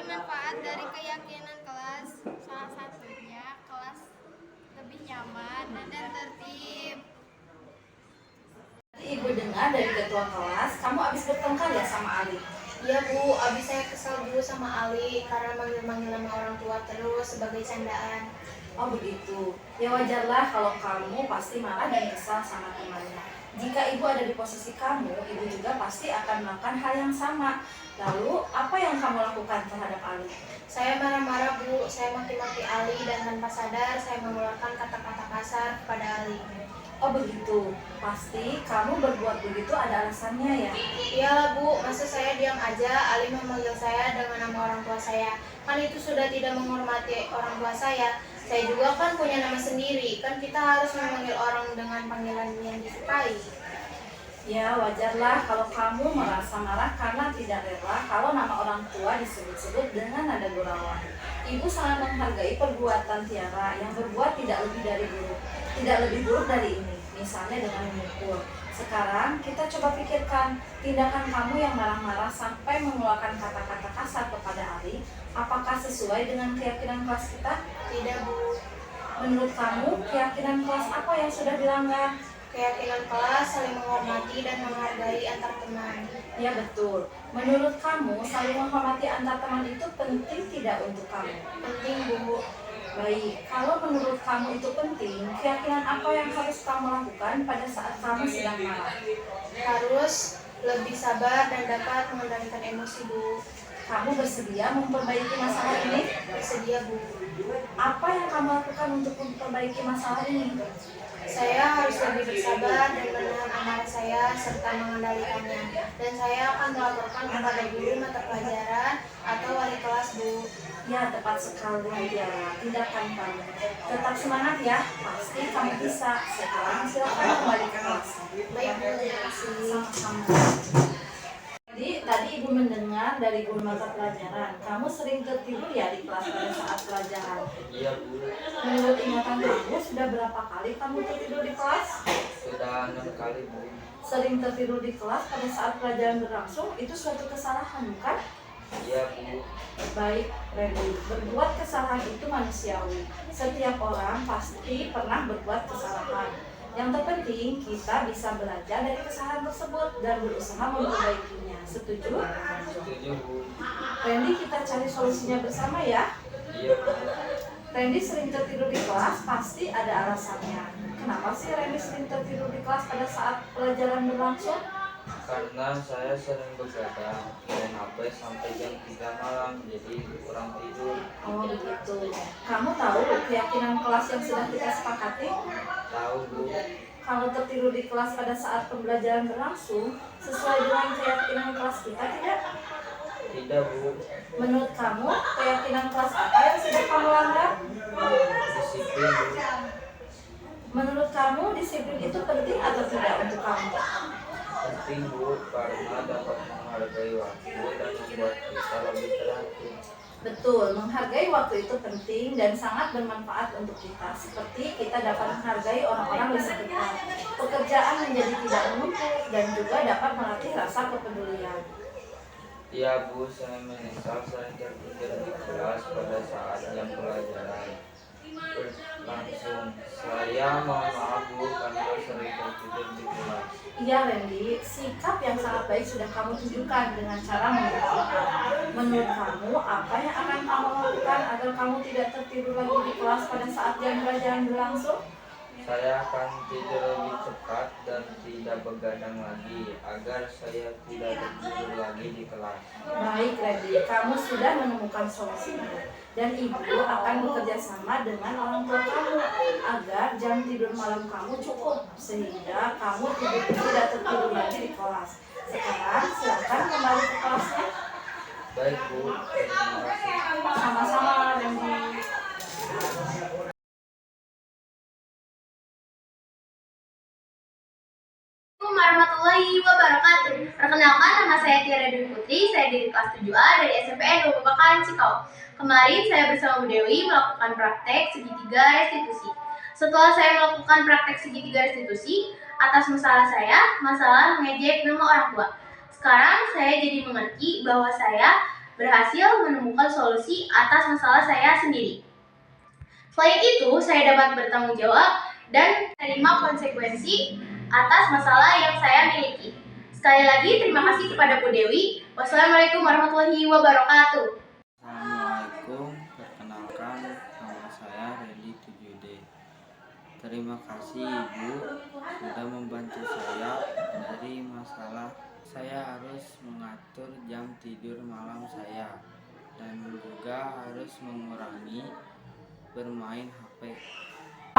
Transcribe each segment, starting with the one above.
manfaat dari keyakinan kelas, salah satunya kelas lebih nyaman dan tertib. Ibu dengar dari ketua kelas, kamu habis bertengkar ya sama Ali? Iya Bu, abis saya kesal dulu sama Ali karena manggil-manggil nama orang tua terus sebagai candaan. Oh begitu. Ya wajarlah kalau kamu pasti marah dan kesal sama temannya. Jika ibu ada di posisi kamu, ibu juga pasti akan melakukan hal yang sama. Lalu, apa yang kamu lakukan terhadap Ali? Saya marah-marah Bu, saya maki-maki Ali dan tanpa sadar saya mengeluarkan kata-kata kasar kepada Ali. Oh begitu. Pasti kamu berbuat begitu ada alasannya ya? Iyalah Bu, masa saya diam aja Ali memanggil saya dengan nama orang tua saya. Kan itu sudah tidak menghormati orang tua saya. Saya juga kan punya nama sendiri, kan kita harus memanggil orang dengan panggilan yang disukai. Ya, wajarlah kalau kamu merasa marah karena tidak rela kalau nama orang tua disebut-sebut dengan nada gurauan. Ibu sangat menghargai perbuatan Tiara yang berbuat tidak lebih buruk dari ini, misalnya dengan memukul. Sekarang kita coba pikirkan tindakan kamu yang marah-marah sampai mengeluarkan kata-kata kasar kepada Ali, apakah sesuai dengan keyakinan kelas kita? Tidak Bu, Menurut kamu, keyakinan kelas apa yang sudah dilanggar? keyakinan kelas saling menghormati dan menghargai antar teman. Ya betul. Menurut kamu, saling menghormati antar teman itu penting tidak untuk kamu? Penting Bu. Baik, kalau menurut kamu itu penting, keyakinan apa yang harus kamu lakukan pada saat kamu sedang marah? Harus lebih sabar dan dapat mengendalikan emosi Bu. Kamu bersedia memperbaiki masalah ini? Bersedia Bu. Apa yang kamu lakukan untuk memperbaiki masalah ini? Saya harus lebih bersabar dan menahan amarah saya serta mengendalikannya. Dan saya akan melaporkan kepada guru mata pelajaran atau wali kelas Bu. Ya, tepat sekali Tiara. Tindakan kamu. Tetap semangat ya, pasti kamu bisa. Sekarang silakan kembali ke kelas. Baik Bu, terima kasih. Sama-sama. Tadi ibu mendengar dari guru mata pelajaran, kamu sering tertidur ya di kelas pada saat pelajaran? Iya Bu, Menurut ingatan kamu, sudah berapa kali kamu tertidur di kelas? sudah 6 kali Bu. Sering tertidur di kelas pada saat pelajaran berlangsung, itu suatu kesalahan, bukan? Iya Bu, Baik, Randy, berbuat kesalahan itu manusiawi. Setiap orang pasti pernah berbuat kesalahan. Yang terpenting, kita bisa belajar dari kesalahan tersebut dan berusaha memperbaikinya. Setuju? setuju Bu. Randy, kita cari solusinya bersama ya. Iya Bu, Randy sering tertidur di kelas, pasti ada alasannya. Kenapa sih Randy sering tertidur di kelas pada saat pelajaran berlangsung? karena saya sering begadang main HP sampai jam 3 malam, jadi kurang tidur. Oh begitu. Kamu tahu keyakinan kelas yang sudah kita sepakati? Tahu Bu, Kalau tertidur di kelas pada saat pembelajaran berlangsung, sesuai dengan keyakinan kelas kita tidak? tidak Bu, Menurut kamu, keyakinan kelas apa yang sudah kamu langgar? disiplin Bu. Menurut kamu, disiplin itu penting atau tidak untuk kamu? Penting Bu, karena dapat menghargai waktu dan membuat kita lebih teratur. Betul, menghargai waktu itu penting dan sangat bermanfaat untuk kita. Seperti kita dapat menghargai orang-orang di sekitar. Pekerjaan menjadi tidak menumpuk dan juga dapat melatih rasa kepedulian. Iya Bu, saya menyesal sering tertidur di kelas pada saat jam pelajaran berlangsung. Saya mohon maaf Bu, karena sering tertidur di kelas. Iya Randy, sikap yang sangat baik sudah kamu tunjukkan dengan cara memberitahukan. Menurut kamu, apa yang akan kamu lakukan agar kamu tidak tertidur lagi di kelas pada saat jam pelajaran berlangsung? Saya akan tidur lebih cepat dan tidak begadang lagi agar saya tidak tertidur lagi di kelas. Baik Randy, kamu sudah menemukan solusinya. Dan ibu akan bekerja sama dengan orang tua kamu agar jam tidur malam kamu cukup sehingga kamu tidak tertidur lagi di kelas. Sekarang silakan kembali ke kelasnya. Baik Bu, terima kasih. Sama-sama Randy. Assalamualaikum warahmatullahi wabarakatuh. Perkenalkan, nama saya Tiara Dewi Putri, saya dari kelas 7A dari SMPN Babakan Cikau. Kemarin saya bersama Bu Dewi melakukan praktek segitiga restitusi. Setelah saya melakukan praktek segitiga restitusi, atas masalah saya, masalah mengejek nama orang tua. Sekarang saya jadi mengerti bahwa saya berhasil menemukan solusi atas masalah saya sendiri. Selain itu, saya dapat bertanggung jawab dan menerima konsekuensi atas masalah yang saya miliki. Sekali lagi, terima kasih kepada Bu Dewi. Wassalamualaikum warahmatullahi wabarakatuh. Assalamualaikum, perkenalkan nama saya Randy 7D. Terima kasih Ibu sudah membantu saya dari masalah saya harus mengatur jam tidur malam saya dan juga harus mengurangi bermain HP.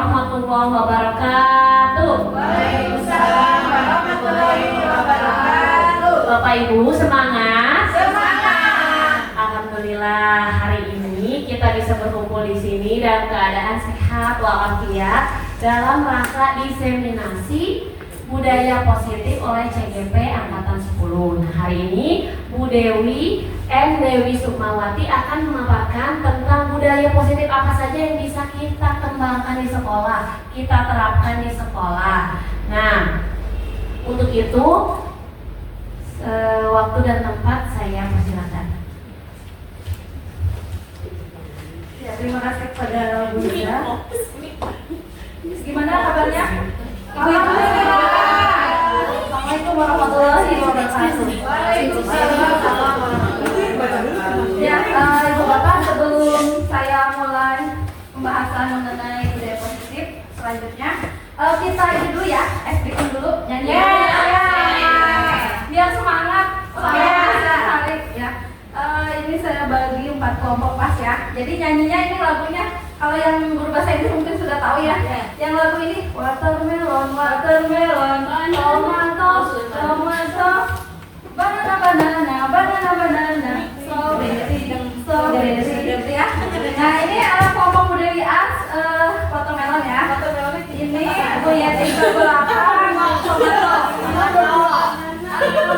Warahmatullahi wabarakatuh. Waalaikumsalam warahmatullahi wabarakatuh. Bapak Ibu semangat. Semangat. Alhamdulillah hari ini kita bisa berkumpul di sini dalam keadaan sehat walafiat dalam rangka diseminasi budaya positif oleh CGP Angkatan 10. Nah, hari ini Bu Dewi Dewi Sukmawati akan memaparkan tentang budaya positif apa saja yang bisa kita kembangkan di sekolah, kita terapkan di sekolah. Nah, untuk itu waktu dan tempat saya persilakan. Ya, terima kasih kepada Bu Yuda. Gimana kabarnya? Alhamdulillah. Assalamualaikum warahmatullahi wabarakatuh. Ya, Ibu Bapak, sebelum saya mulai pembahasan mengenai budaya positif selanjutnya, kita ini dulu ya, briefing dulu nyanyi. Biar semangat hari ya. Ini saya bagi 4 kelompok pas ya. Jadi nyanyinya ini lagunya, kalau yang guru bahasa Inggris mungkin sudah tahu ya. Yang lagu ini watermelon, watermelon, tomato, tomato, banana, banana, banana, banana, strawberry, strawberry ya. Nah ini kelompok Bu Dewi As, watermelon ya. Ini Bu Yati ke belakang, tomato.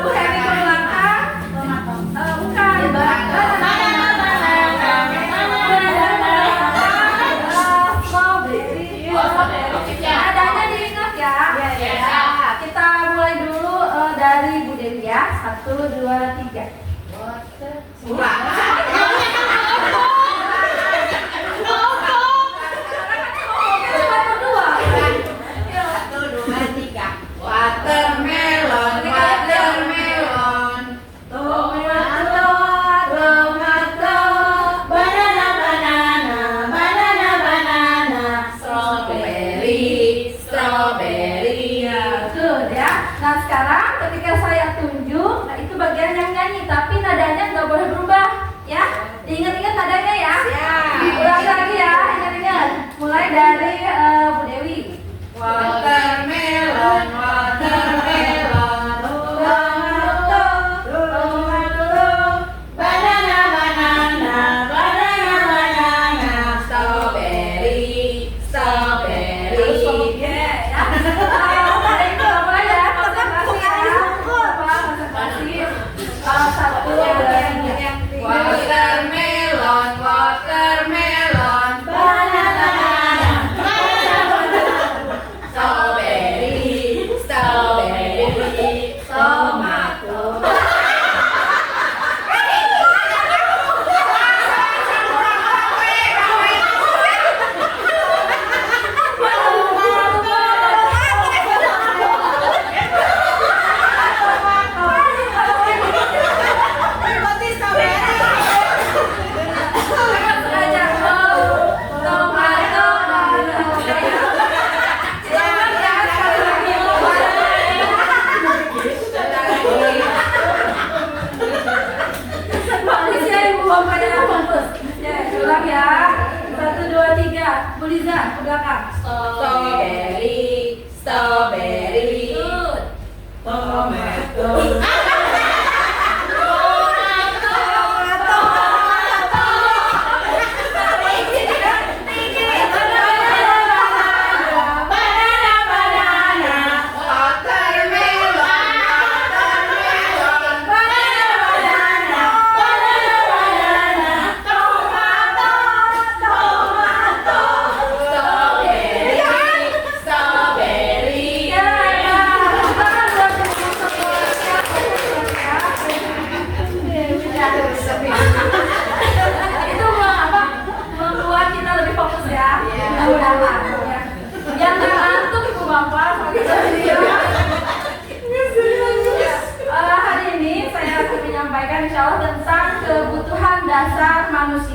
Bu Heri ke belakang, bukan, adanya diingat ya. Kita mulai dulu dari Bu Dewi ya. 1, 2, 3. Watermelon, watermelon, tomato, tomato, banana, banana, banana, banana, strawberry, strawberry. Good ya. Nah sekarang ketika saya tunjuk, nah itu bagian yang nyanyi, tapi nadanya nggak boleh berubah ya. Ingat-ingat nadanya ya. Ulangi lagi ya, ingat-ingat. Mulai dari Bu Dewi. Watermelon, watermelon, tomato, tomato, banana, banana, banana, banana, strawberry, strawberry. Ya. Nah, itu apa ya? Konsentrasi ya. Konsentrasi. Satu dari Watermelon, watermelon, banana, banana, strawberry, strawberry, tomato.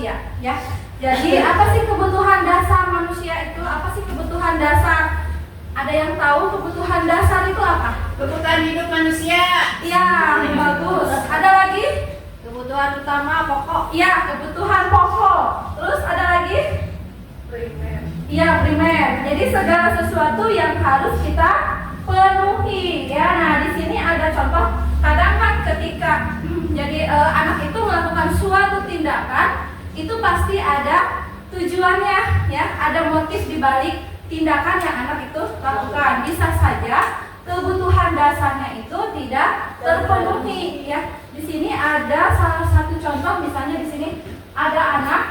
manusia ya. Jadi apa sih kebutuhan dasar manusia itu? Apa sih kebutuhan dasar? Ada yang tahu kebutuhan dasar itu apa? Kebutuhan hidup manusia. Iya, bagus. Ada lagi? Kebutuhan utama pokok. Iya, kebutuhan pokok. Terus ada lagi? Primer. Iya, primer. Jadi segala sesuatu yang harus kita penuhi ya. Nah, di sini ada contoh. Kadang kan ketika anak itu melakukan suatu tindakan, itu pasti ada tujuannya ya, ada motif di balik tindakan yang anak itu lakukan. Bisa saja kebutuhan dasarnya itu tidak terpenuhi ya. Di sini ada salah satu contoh, misalnya di sini ada anak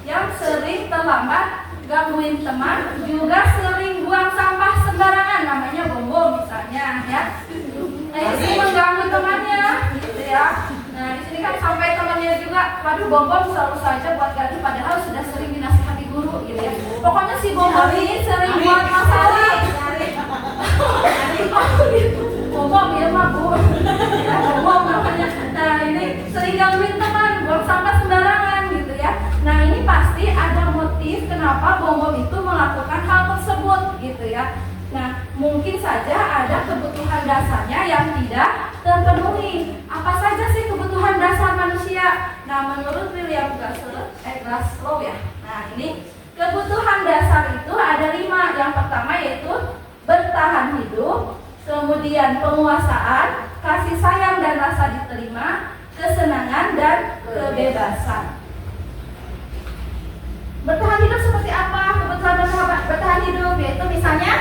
yang sering terlambat, gangguin teman, juga sering buang sampah sembarangan, namanya Bombom misalnya ya. Nah, ini mengganggu temannya gitu ya. Nah, di sini kan sampai temannya juga, waduh Bombom selalu saja buat ganti, padahal sudah sering dinasihati guru gitu ya. Pokoknya si Bombom ini sering buat masalah. Bombom ya mah Bu. Ya, Bombom namanya. Nah, ini sering gangguin teman, buang sampah sembarangan gitu ya. Nah, ini pasti ada motif kenapa Bombom itu melakukan hal tersebut gitu ya. Nah, mungkin saja ada kebutuhan dasarnya yang tidak terpenuhi. Apa saja sih kebutuhan dasar manusia? Nah, menurut William Glasgow ya. Nah, ini kebutuhan dasar itu ada 5. Yang pertama yaitu bertahan hidup, kemudian penguasaan, kasih sayang dan rasa diterima, kesenangan dan kebebasan. Bertahan hidup seperti apa? Kebutuhan bertahan hidup yaitu misalnya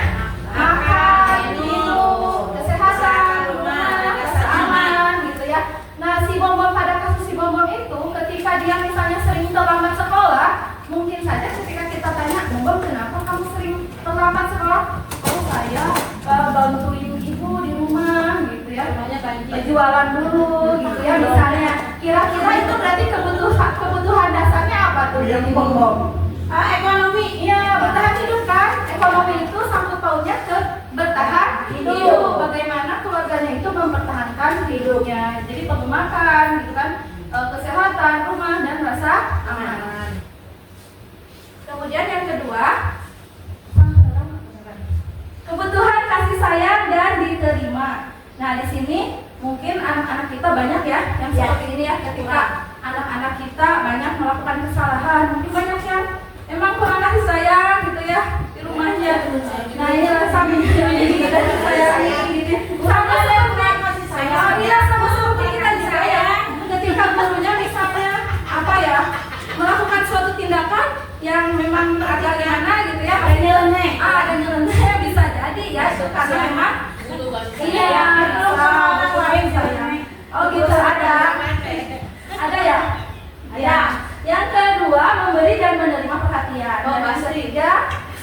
makan, minum, kesehatan, rumah, keamanan gitu ya. Nah, si Bombom, pada kasus si Bombom itu ketika dia misalnya sering terlambat sekolah, mungkin saja ketika kita tanya, Bombom kenapa kamu sering terlambat sekolah? Oh, saya bantuin ibu di rumah gitu ya. Jualan dulu gitu ya misalnya. Kira-kira itu berarti kebutuhan dasarnya apa tuh dari Bombom? Ekonomi. Iya, bertahan hidup kan. Ekonomi itu sangkut pautnya ke bertahan hidup. Bagaimana keluarganya itu mempertahankan hidupnya. Jadi perlu makan gitu kan, kesehatan, rumah dan rasa aman. Kemudian yang kedua, kebutuhan kasih sayang dan diterima. Nah, di sini mungkin anak-anak kita banyak ya yang seperti ini ya, ketika anak-anak kita banyak melakukan kesalahan, mungkin banyak yang emang kurang kasih sayang gitu ya di rumahnya. Nah, ini sambil jadi kasih sayang gitu. Sama seperti kasih sayang. Iya, sama seperti kita disayang. Ketika gurunya misalnya apa ya, melakukan suatu tindakan yang memang agak gimana gitu ya, ada nyeleneh bisa jadi ya, itu karena memang iya, itu sama lain sayang. Oh gitu, ada ya? Ada. Yang kedua, memberi dan menerima perhatian. Dan yang ketiga,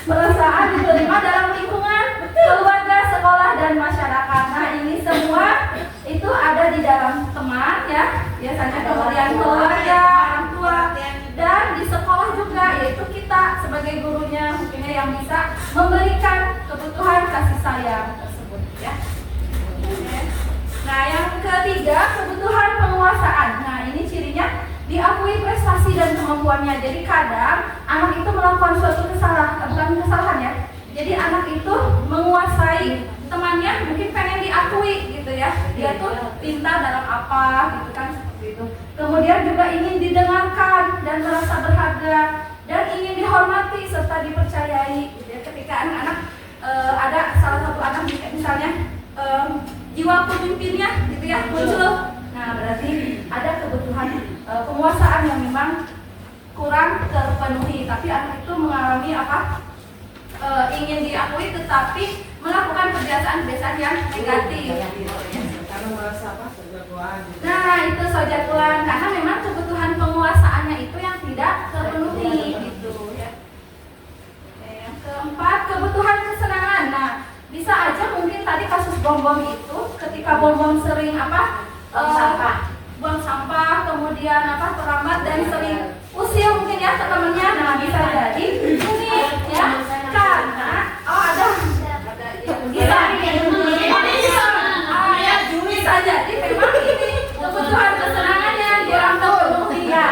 perasaan diterima dalam lingkungan keluarga, sekolah dan masyarakat. Nah, ini semua itu ada di dalam teman ya, biasanya kemudian keluarga, orang tua, dan di sekolah juga, yaitu kita sebagai gurunya mungkin yang bisa memberikan kebutuhan kasih sayang tersebut ya. Nah, yang ketiga, kebutuhan penguasaan. Nah, ini cirinya diakui prestasi dan kemampuannya. Jadi kadang anak itu melakukan suatu bukan kesalahan ya. Jadi anak itu menguasai temannya, mungkin pengen diakui gitu ya. Dia tuh pintar dalam apa gitu kan, seperti itu. Kemudian juga ingin didengarkan dan merasa berharga dan ingin dihormati serta dipercayai gitu ya. Ketika anak-anak ada salah satu anak misalnya jiwa pemimpinnya gitu ya muncul. Nah, berarti ada kebutuhan penguasaan yang memang kurang terpenuhi, tapi anak itu mengalami ingin diakui tetapi melakukan kebiasaan-kebiasaan yang negatif. Karena merasa sejagoan. Nah, itu sejagoan karena memang kebutuhan penguasaannya itu yang tidak terpenuhi gitu ya. Yang keempat, kebutuhan kesenangan. Nah, bisa aja mungkin tadi kasus Bombom itu ketika Bombom sering buang sampah, kemudian terlambat dan sering usil mungkin ya ke temennya. Nah, bisa jadi ini ya karena bisa jadi memang ini kebutuhan kesenangannya kurang terpenuhi ya.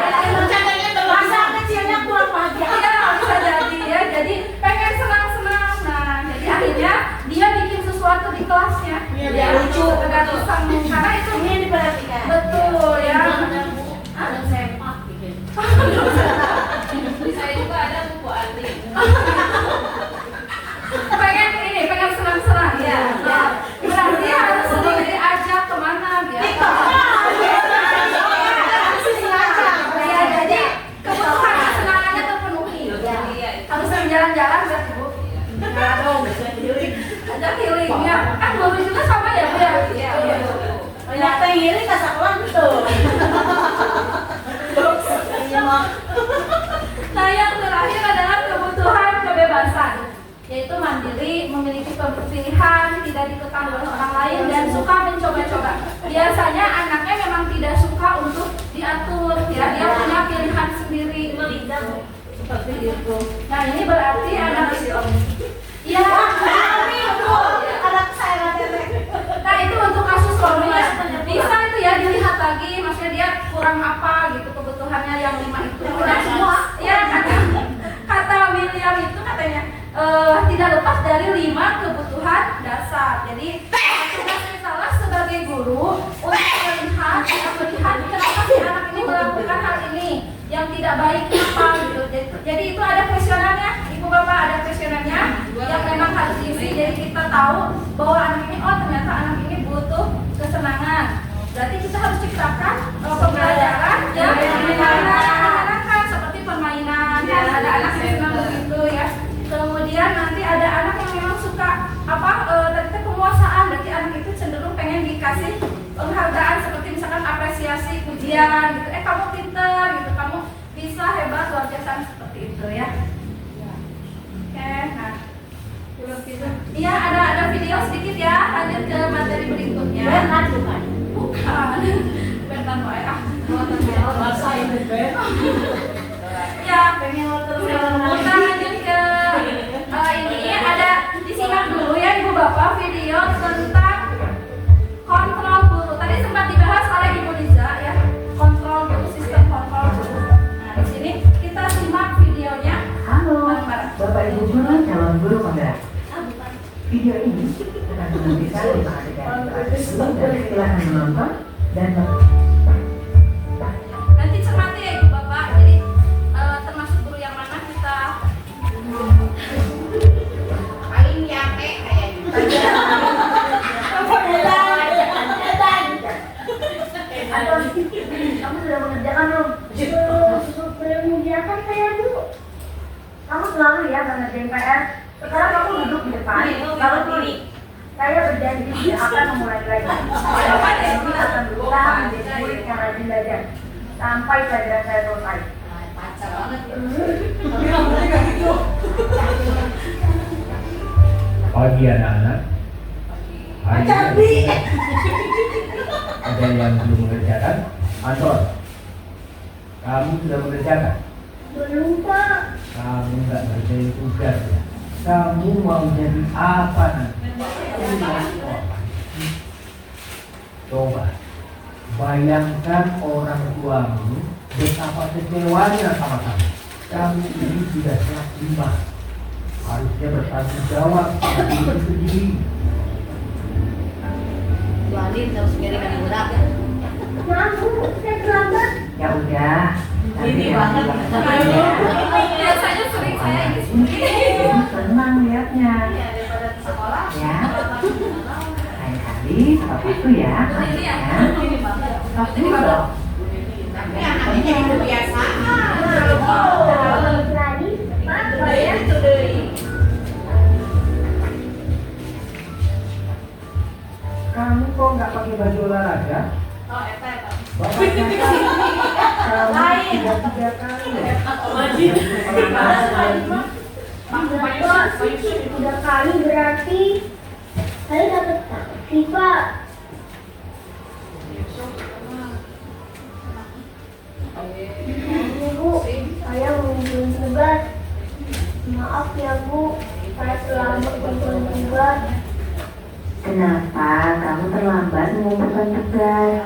Ajak healing ya. Kan guru juga sama ya Bu ya? Iya. Banyak teh iri kasakuan tuh. Nah, yang terakhir adalah kebutuhan kebebasan, yaitu mandiri, memiliki pilihan, tidak dikekang oleh orang lain, dan suka mencoba-coba. Biasanya anaknya memang tidak suka untuk diatur, ya, dia punya pilihan sendiri. Seperti itu. Nah, ini berarti anak itu, ya, Anak saya teteh. nah itu untuk kasus Romi ya. Bisa itu ya dilihat lagi, maksudnya dia kurang apa gitu kebutuhannya yang 5 itu. Tidak semua. Ya kata William itu katanya tidak lepas dari 5 kebutuhan dasar. Jadi tugas saya salah sebagai guru untuk melihat kenapa sih anak ini melakukan hal ini yang tidak baik apa gitu. Jadi itu ada kuesionernya, Ibu Bapak, ada kuesionernya yang memang harus diisi. Jadi kita tahu bahwa anak ini, oh ternyata anak ini butuh kesenangan. Berarti kita harus ciptakan pembelajaran yang menyenangkan seperti permainan. Kan ada anak yang senang begitu ya. Kemudian nanti ada anak yang memang suka tadi penguasaan. Berarti anak itu cenderung pengen dikasih penghargaan seperti misalkan apresiasi, pujian gitu. Kamu pintar gitu, kamu bisa, hebat, luar biasa seperti itu ya. Oke, nah. Iya, ada video sedikit ya. Lanjut ke materi berikutnya. Bukan. Bukan. Bentar wae ah. Bahasa ini Ben. Ya, kita lanjut ke ini ada disimak dulu ya Ibu Bapak video tentang kontrol guru. Tadi sempat dibahas oleh Ibu Liza ya, kontrol guru, sistem kontrol guru. Nah, di sini kita simak videonya. Halo, bareng-bareng. Bapak Ibu guru calon guru penggerak. Video ini akan menunjukkan 5 adegan interaktif dan silakan menonton dan Nanti cermati ya Ibu Bapak. Jadi termasuk guru yang mana kita Paling nyampe kayaknya. kamu sudah mengerjakan belum? Sudah mengerjakan saya dulu. Kamu selalu ya mengerjain PR. Sekarang kamu duduk di depan, lalu pilih. Saya berjanji tidak akan memulai lagi. Saya berjanji akan berusaha menjadi murid yang rajin belajar sampai pelajaran saya selesai. pacar banget. Pagi anak-anak. Hari ini ada yang belum mengerjakan. Anton, kamu sudah mengerjakan? Belum, Pak. Kamu nggak ngerjain tugas ya? Kamu mau jadi apa nanti? Coba bayangkan orang tuamu betapa kecewanya sama kamu. Kamu ini sudah kelas 5, harusnya bertanggung jawab pada diri sendiri. Tuanin terus kiri kan budak. Maaf, Bu, saya terlambat. Ya udah. Ini banget. Biasanya sering saya ini sendiri. Senang lihatnya. Daripada di sekolah. Ya. Lain kali tepat waktu ya. Ini ya. Ya. Ini banget. Stop dulu dong. Tapi anaknya jadi kebiasaan. Lagi, Pak, Budaya itu dari Kamu kok nggak pakai baju olahraga? eta. Bapak kamu sudah 3 kali. Udah kali berarti saya dapat taksi, Pak. Bu, saya mengumpulin tugas. Maaf ya Bu, saya terlambat mengumpulin tugas. Kenapa kamu terlambat mengumpulkan tugas?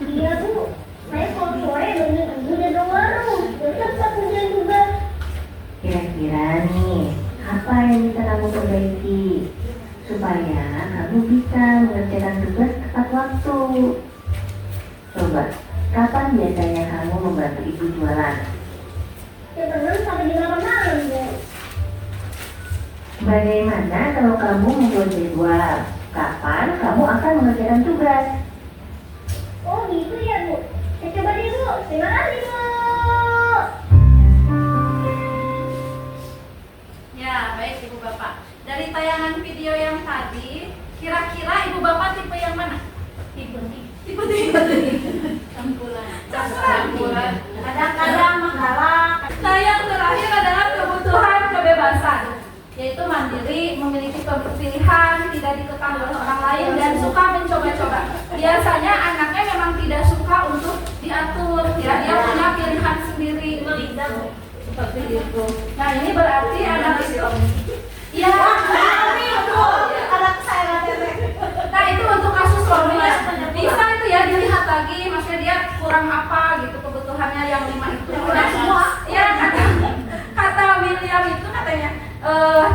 Iya Bu, saya kalau sore udah dong warung, cepat mengumpulin tugas. Kira-kira nih, apa yang bisa kamu perbaiki supaya kamu bisa mengerjakan tugas tepat waktu? Coba, kapan biasanya kamu membantu ibu jualan? Ya benar sampai jam 8 malam, Bu. Bagaimana kalau kamu membuat jadwal? Kapan kamu akan mengerjakan tugas? Oh gitu ya Bu. Saya coba deh Bu. Terima kasih Bu. Ya, baik Ibu Bapak. Dari tayangan video mandiri, memiliki pilihan, tidak dikekang oleh orang lain, dan suka mencoba-coba. Biasanya anaknya memang tidak suka untuk diatur, ya, dia punya pilihan sendiri. Seperti itu. Nah, ini berarti anak itu, ya, anak saya. Nah, itu untuk kasus Romi ya. Bisa itu ya dilihat lagi, maksudnya dia kurang apa gitu kebutuhannya yang 5 itu. Udah semua. Ya, kata William itu katanya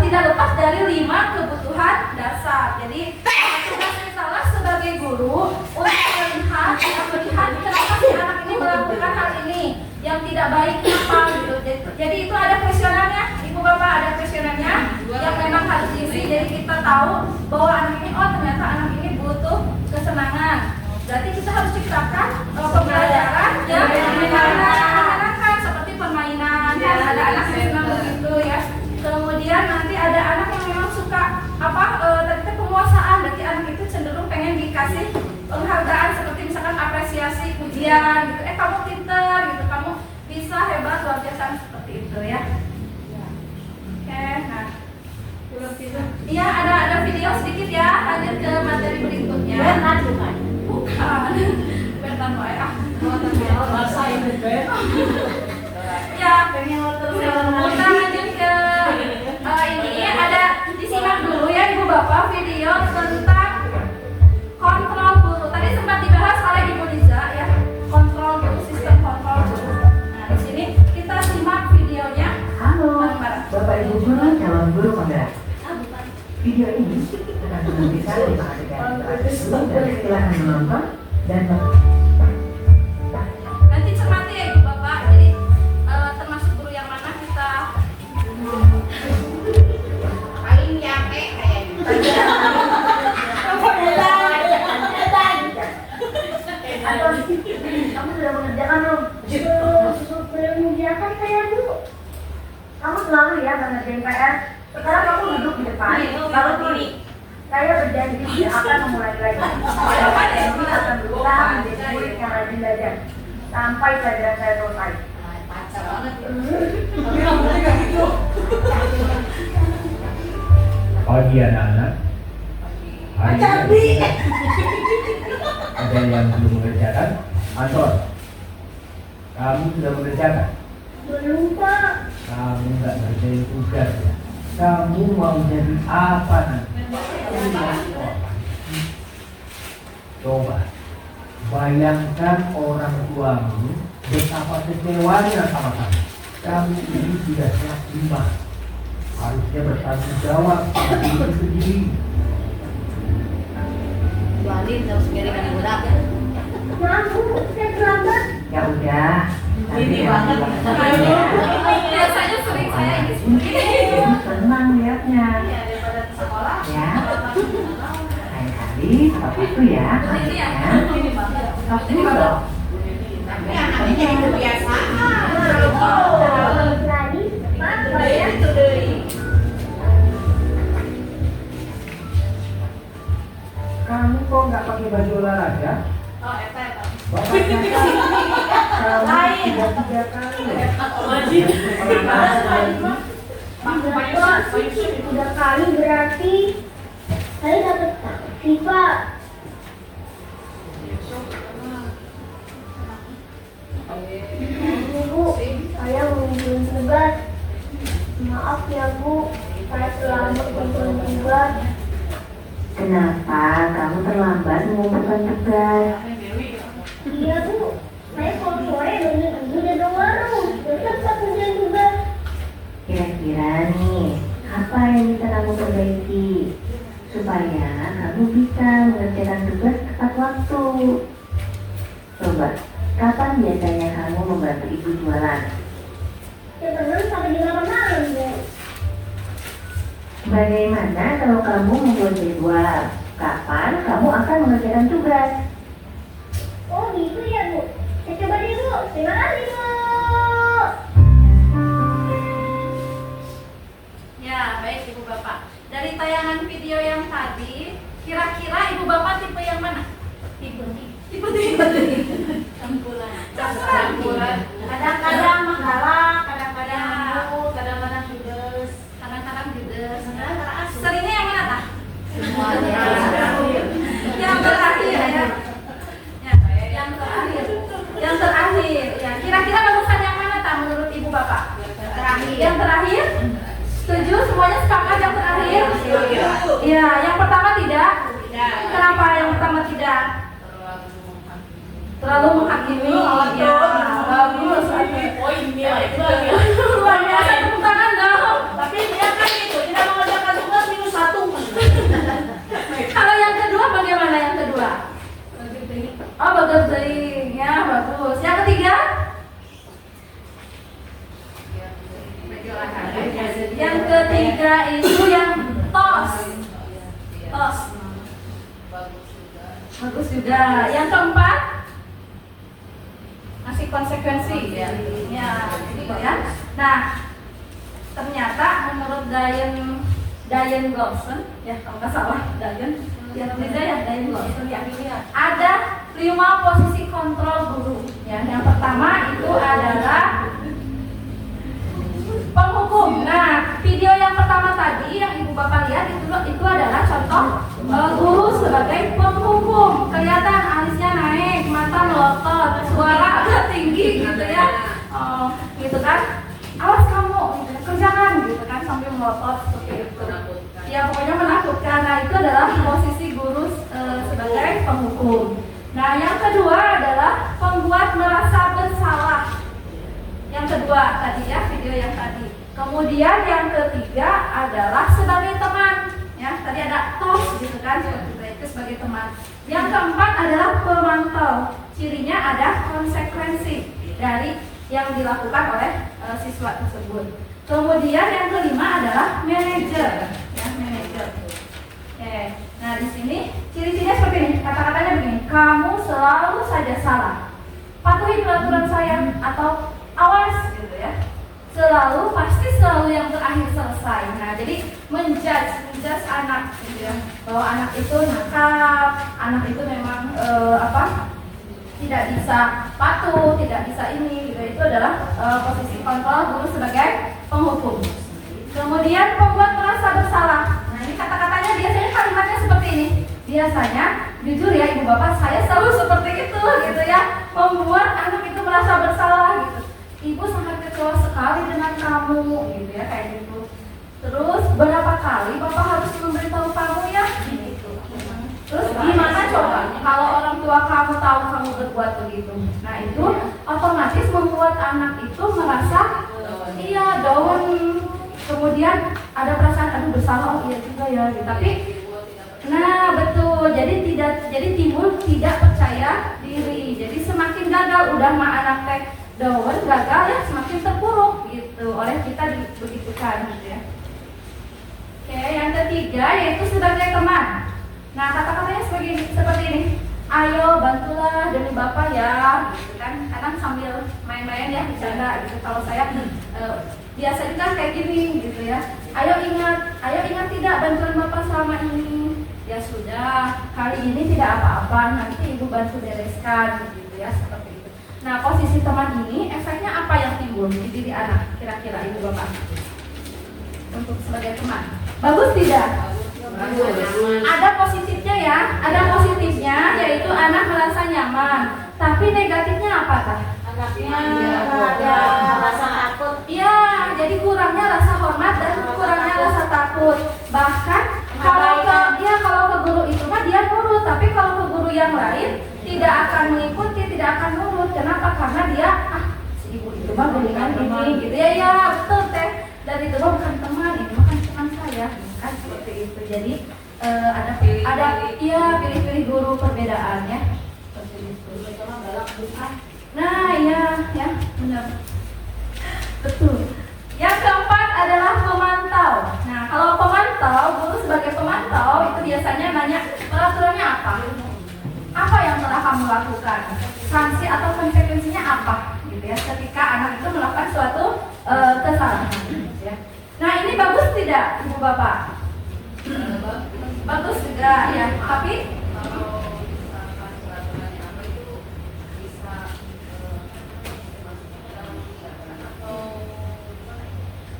tidak lepas dari 5 kebutuhan dasar. Jadi tugas salah sebagai guru untuk melihat kenapa si anak ini melakukan hal ini yang tidak baik apa gitu. Jadi itu ada kuesionernya, ibu bapak, ada kuesionernya yang memang harus diisi. Jadi kita tahu bahwa anak ini, oh ternyata anak ini butuh kesenangan. Berarti kita harus ciptakan pembelajaran yang menyenangkan seperti permainan. Kan ada anak yang senang begitu ya. Kemudian nanti ada anak yang memang suka tadi penguasaan. Berarti anak itu cenderung pengen dikasih penghargaan seperti misalkan apresiasi, pujian gitu. Kamu pinter gitu, kamu bisa, hebat, luar biasa, seperti itu ya. Oke, nah. Iya, ada video sedikit ya. Lanjut ke materi berikutnya. Bukan. Bentar ya. Ya, kita lanjut ke ini ada disimak dulu ya Ibu Bapak video tentang kontrol guru. Tadi sempat dibahas oleh Ibu Liza ya, kontrol guru, sistem kontrol guru. Nah, di sini kita simak videonya. Halo, Bapak Ibu guru, calon guru penggerak. Video ini akan menunjukkan 5 adegan interaktif dan silakan menonton dan Nanti cermati ya Ibu Bapak. Jadi termasuk guru yang mana kita Paling capek kayaknya. kamu sudah mengerjakan belum? Sudah mengerjakan saya Bu. Kamu selalu ya mengerjain PR. Sekarang kamu duduk di depan, lalu tulis. Saya berjanji tidak akan memulai lagi. Saya akan berusaha menjadi murid yang rajin belajar sampai pelajaran saya selesai. Pagi anak-anak. Hari ini ada yang belum mengerjakan. Anton, kamu sudah mengerjakan? Belum Pak. Kamu nggak ngerjain tugas ya? Kamu mau jadi apa nanti? Coba bayangkan orang tuamu betapa kecewanya sama kamu. Kamu ini sudah kelas 5, harusnya bertanggung jawab pada diri sendiri. Jualin terus sendiri kan budak. Maaf Bu, saya terlambat. Ya udah. Ini banget. biasanya sering saya ini seperti ini. Senang lihatnya. Ya, daripada di sekolah. Ya. Lain kali tepat waktu ya. Ini ya. Ya. Ini banget. Stop dulu dong. Tapi anaknya jadi kebiasaan. Berani, Pak. Budaya itu dari Kamu kok nggak pakai baju olahraga? eta. Bapak kamu sudah 3 kali. Udah kali berarti saya dapat taksi Pak. Bu, saya mengumpulin tugas. Maaf ya Bu, saya terlambat mengumpulin tugas. Kenapa kamu terlambat mengumpulkan tugas? Iya Bu, saya kalau sore udah dong warung, udah sempat mengumpulin tugas. Kira-kira nih, apa yang bisa kamu perbaiki supaya kamu bisa mengerjakan tugas tepat waktu? Coba, kapan biasanya kamu membantu ibu jualan? Ya benar sampai jam 8 malam Bu. Bagaimana kalau kamu membuat jadwal? Kapan kamu akan mengerjakan tugas? Oh gitu ya Bu, saya coba deh Bu, terima kasih Bu. Ya, baik Ibu Bapak. Dari tayangan video yang tadi, kira-kira Ibu Bapak tipe yang mana? Tipe. Campuran. Kadang-kadang menggalak, kadang-kadang lembut, kadang-kadang judes. Kadang-kadang judes. Kadang-kadang Yang terakhir, setuju? Semuanya sepakat yang terakhir? Iya, yang pertama tidak. Kenapa yang pertama tidak? Terlalu menghakimi. Ya, bagus. Luar biasa, tepuk tangan dong. Tapi dia kan itu tidak mengerjakan tugas -1. Kalau yang kedua bagaimana yang kedua? Oh, bekerjain. Ya, bagus. Yang ketiga? Yang ketiga itu yang tos. Bagus juga. Yang keempat? Ngasih konsekuensi ya. Ya, gitu ya. Nah, ternyata menurut Diane Glosson, ya kalau nggak salah Diane Glosson ya, ada 5 posisi kontrol guru. Ya, yang pertama itu adalah penghukum. Nah, video yang pertama tadi yang ibu bapak lihat itu adalah contoh guru sebagai penghukum. Kelihatan alisnya naik, mata melotot, suara agak tinggi gitu ya. Gitu kan? Awas kamu, kerjakan gitu kan sambil melotot seperti itu. Ya pokoknya menakutkan. Nah itu adalah posisi guru sebagai penghukum. Nah yang kedua adalah pembuat merasa bersalah. Yang kedua tadi ya, video yang tadi. Kemudian yang ketiga adalah sebagai teman. Ya tadi ada tos gitu kan, itu sebagai teman. Yang keempat adalah pemantau. Cirinya ada konsekuensi dari yang dilakukan oleh siswa tersebut. Kemudian yang kelima adalah manajer, ya manajer. Nah di sini ciri-cirinya seperti ini. Kata-katanya begini: kamu selalu saja salah. Patuhi peraturan saya atau awas gitu ya. Pasti selalu yang terakhir selesai. Nah jadi menjudge anak gitu ya, bahwa anak itu nakal, anak itu memang tidak bisa patuh, tidak bisa ini gitu. Itu adalah posisi kontrol guru sebagai penghukum. Kemudian pembuat merasa bersalah. Nah ini kata-katanya biasanya kalimatnya seperti ini. Biasanya jujur ya ibu bapak, saya selalu seperti itu gitu ya, membuat anak itu merasa bersalah gitu. Ibu sangat kecewa sekali dengan kamu gitu ya, kayak gitu. Terus berapa kali bapak harus memberitahu kamu ya gitu. Terus gimana coba kalau orang tua kamu tahu kamu berbuat begitu? Nah itu otomatis membuat anak itu merasa down. Kemudian ada perasaan aduh bersalah, oh iya juga ya gitu. Tapi nah betul, jadi timbul tidak percaya diri. Jadi semakin gagal, udah mah anak teh down, gagal ya semakin terpuruk gitu oleh kita begitukan gitu ya. Oke, yang ketiga yaitu sebagai teman. Nah kata-katanya seperti ini. Ayo bantulah demi bapak ya, gitu kan? Kadang sambil main-main ya, bercanda gitu. Kalau saya biasanya kan kayak gini gitu ya. Ayo ingat tidak bantuan bapak selama ini. Ya sudah, kali ini tidak apa-apa, nanti ibu bantu bereskan gitu ya, seperti itu. Nah posisi teman ini efeknya apa yang timbul di diri anak? Kira-kira ibu bapak untuk sebagai teman, bagus tidak? Ada positifnya ya, ada positifnya yaitu anak merasa nyaman. Tapi negatifnya apakah? Anaknya ada rasa takut. Iya, jadi kurangnya rasa hormat dan kurangnya rasa takut. Bahkan kalau ke guru itu mah dia nurut, tapi kalau ke guru yang lain tidak akan mengikuti, tidak akan nurut. Kenapa? Karena dia si ibu itu mah gelingan ini gitu ya. Ya betul teh. Dan itu mah bukan teman, ini bukan teman saya. Kan seperti itu. Jadi ada pilih-pilih guru perbedaannya seperti itu. Nah ya benar, betul. Yang keempat adalah pemantau. Nah kalau pemantau, guru sebagai pemantau itu biasanya nanya peraturannya apa? Apa yang telah kamu lakukan? Sanksi atau konsekuensinya apa? Gitu ya. Ketika anak itu melakukan suatu kesalahan. Gitu ya. Nah ini bagus tidak, ibu bapak? Bagus juga ya, tapi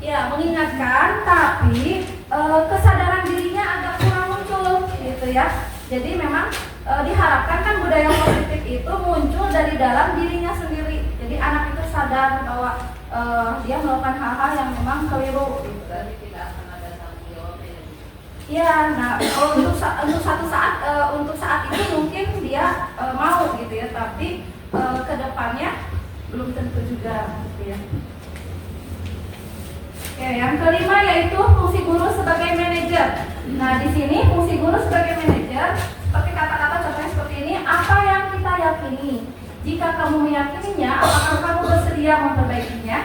ya mengingatkan, tapi kesadaran dirinya agak kurang muncul gitu ya. Jadi memang diharapkan kan budaya positif itu muncul dari dalam dirinya sendiri. Jadi anak itu sadar bahwa dia melakukan hal-hal yang memang keliru. Ya, nah untuk saat itu mungkin dia mau gitu ya, tapi kedepannya belum tentu juga gitu ya. Oke, yang kelima yaitu fungsi guru sebagai manajer. Nah, di sini fungsi guru sebagai manajer, seperti kata-kata contohnya seperti ini, apa yang kita yakini? Jika kamu meyakininya, apakah kamu bersedia memperbaikinya?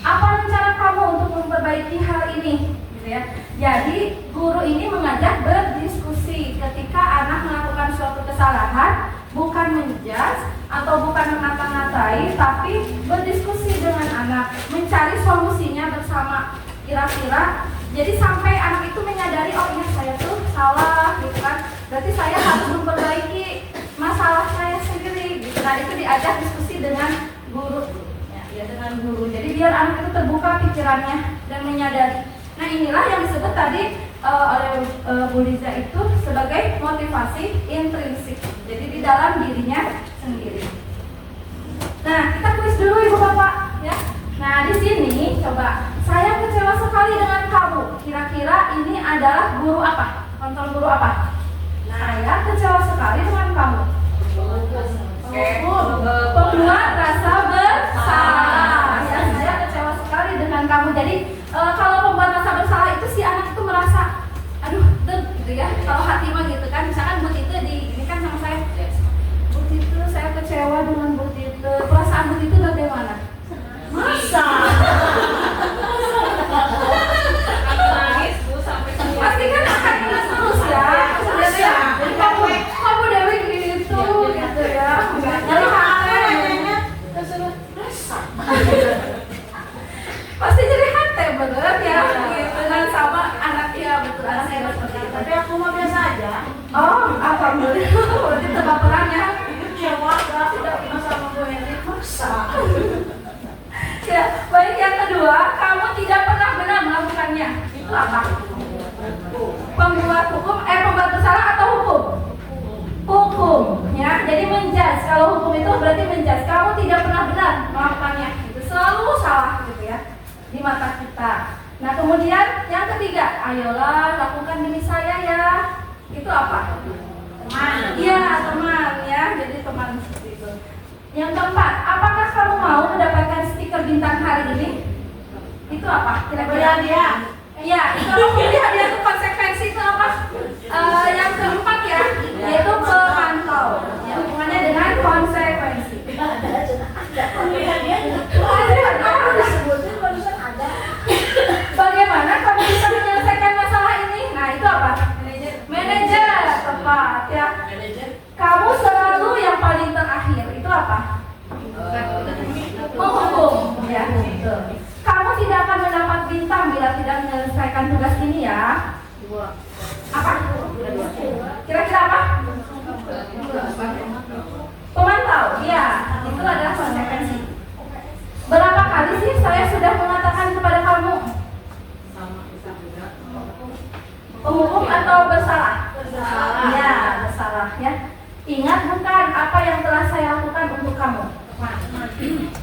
Apa rencana kamu untuk memperbaiki hal ini? Gitu ya. Jadi, guru ini mengajak berdiskusi ketika anak melakukan suatu kesalahan, bukan menjudge atau bukan mengata-ngatai, tapi berdiskusi dengan anak, mencari solusinya bersama. Kira-kira jadi sampai anak itu menyadari, oh iya saya tuh salah gitu kan, berarti saya harus memperbaiki masalah saya sendiri gitu. Nah, itu diajak diskusi dengan guru ya, dengan guru. Jadi biar anak itu terbuka pikirannya dan menyadari. Nah, inilah yang disebut tadi oleh Bu Liza itu sebagai motivasi intrinsik, jadi di dalam dirinya sendiri. Nah, kita kuis dulu Ibu Bapak ya. Nah, di sini coba, saya kecewa sekali dengan kamu. Kira-kira ini adalah guru apa? Kontrol guru apa? Saya kecewa sekali dengan kamu. Pembuat rasa bersalah. Ya, saya kecewa sekali dengan kamu. Jadi kalau pembuat rasa bersalah itu si anak itu merasa, aduh, gitu ya. Kalau hati mah gitu kan, misalkan Bu Tite ini kan sama saya. Bu Tite, saya kecewa dengan Bu Tite. Perasaan Bu Tite bagaimana? Masa? Nangis Bu sampai semua. Pasti kan akan nangis terus ya. Ya. Kamu Dewi gitu ya. Jadi hati. Pasti jadi hati bener ya. Dengan sama anak ya, betul anak saya seperti itu. Tapi aku mah biasa aja. Oh, alhamdulillah. Berarti tebak perangnya. Kecewa gak? Tidak pernah sama gue ini. Masa? Ya, baik, yang kedua, kamu tidak pernah benar melakukannya. Itu apa? Pembuat bersalah atau hukum? Hukum, ya. Jadi menjudge. Kalau hukum itu berarti menjudge. Kamu tidak pernah benar melakukannya. Itu selalu salah gitu ya di mata kita. Nah, kemudian yang ketiga, ayolah lakukan demi saya ya. Itu apa? Teman. Iya, teman ya. Jadi teman seperti itu. Yang keempat, apakah kamu mau mendapatkan stiker bintang hari ini? Itu apa? Kira-kira dia? Iya, kalau beli hadiah itu konsekuensi itu apa? Yang keempat ya, yaitu pemantau. Ya, hubungannya dengan konsekuensi. Bagaimana kamu bisa menyelesaikan masalah ini? Nah, itu apa? Manajer, tepat ya. Kamu selalu yang paling terakhir. Itu apa? Menghukum ya. Kamu tidak akan mendapat bintang bila tidak menyelesaikan tugas ini ya. Apa? Kira-kira apa? Pemantau. Ya, itu adalah konsekuensi. Berapa kali sih saya sudah mengatakan kepada kamu? Penghukum atau bersalah? Ya, bersalah ya. Ingat bukan apa yang telah saya lakukan untuk kamu?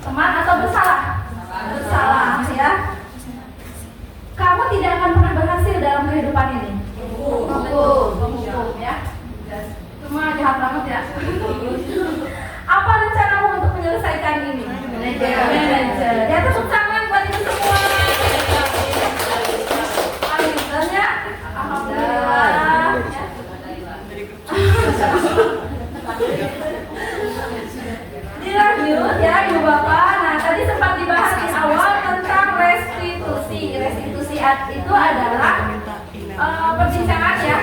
Teman atau bersalah? Bersalah ya. Kamu tidak akan pernah berhasil dalam kehidupan ini. Hukum ya. Cuma jahat banget ya. Apa rencanamu untuk menyelesaikan ini? Manajer. Ya, tepuk tangan buat itu semua. Alhamdulillah. Alhamdulillah. Dilanjut ya Ibu Bapak. Nah, tadi sempat dibahas di awal tentang restitusi. Restitusi itu adalah perbincangan ya.